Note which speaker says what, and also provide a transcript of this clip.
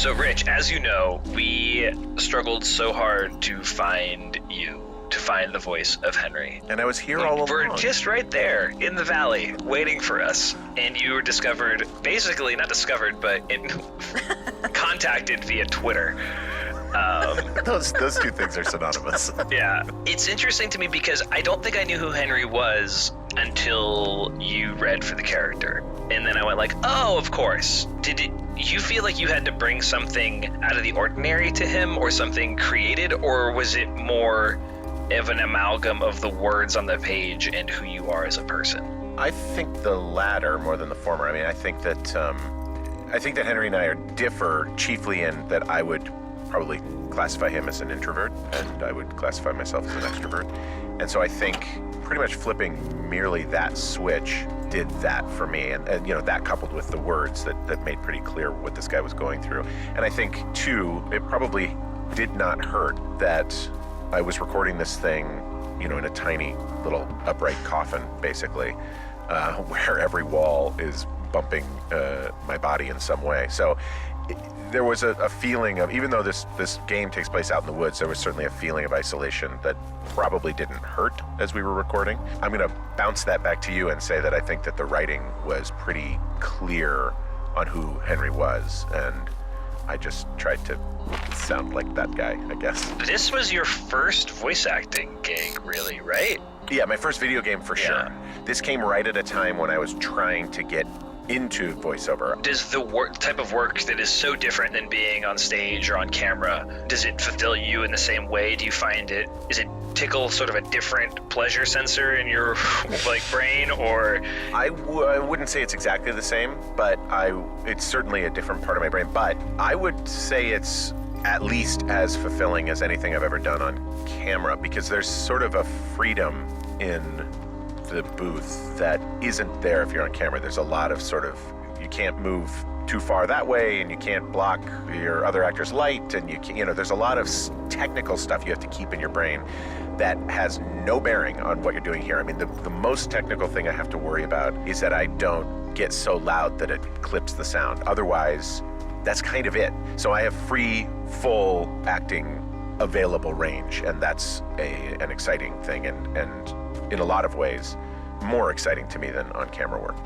Speaker 1: So, Rich, as you know, we struggled so hard to find you, to find the voice of Henry.
Speaker 2: And I was here all along.
Speaker 1: We're just right there in the valley, waiting for us. And you were discovered, basically not discovered, but contacted via Twitter.
Speaker 2: Those two things are synonymous.
Speaker 1: Yeah. It's interesting to me because I don't think I knew who Henry was until you read for the character. And then I went like, oh, of course. Did you feel like you had to bring something out of the ordinary to him or something created, or was it more of an amalgam of the words on the page and who you are as a person?
Speaker 2: I think the latter more than the former. I mean, I think that Henry and I differ chiefly in that I would probably classify him as an introvert, and I would classify myself as an extrovert. And so I think pretty much flipping merely that switch did that for me, and that coupled with the words that made pretty clear what this guy was going through. And I think too, it probably did not hurt that I was recording this thing, in a tiny little upright coffin, basically, where every wall is bumping my body in some way. So there was a feeling of, even though this game takes place out in the woods, there was certainly a feeling of isolation that probably didn't hurt as we were recording. I'm going to bounce that back to you and say that I think that the writing was pretty clear on who Henry was, and I just tried to sound like that guy, I guess.
Speaker 1: This was your first voice acting gig, really, right?
Speaker 2: Yeah, my first video game for sure. This came right at a time when I was trying to get into voiceover.
Speaker 1: Does the type of work that is so different than being on stage or on camera, does it fulfill you in the same way? Do you find is it tickle sort of a different pleasure sensor in your brain, or?
Speaker 2: I wouldn't say it's exactly the same, but it's certainly a different part of my brain. But I would say it's at least as fulfilling as anything I've ever done on camera, because there's sort of a freedom in the booth that isn't there if you're on camera. There's a lot of you can't move too far that way, and you can't block your other actor's light, and there's a lot of technical stuff you have to keep in your brain that has no bearing on what you're doing here. I mean, the most technical thing I have to worry about is that I don't get so loud that it clips the sound. Otherwise, that's kind of it. So I have free, full acting available range, and that's an exciting thing, and in a lot of ways more exciting to me than on-camera work.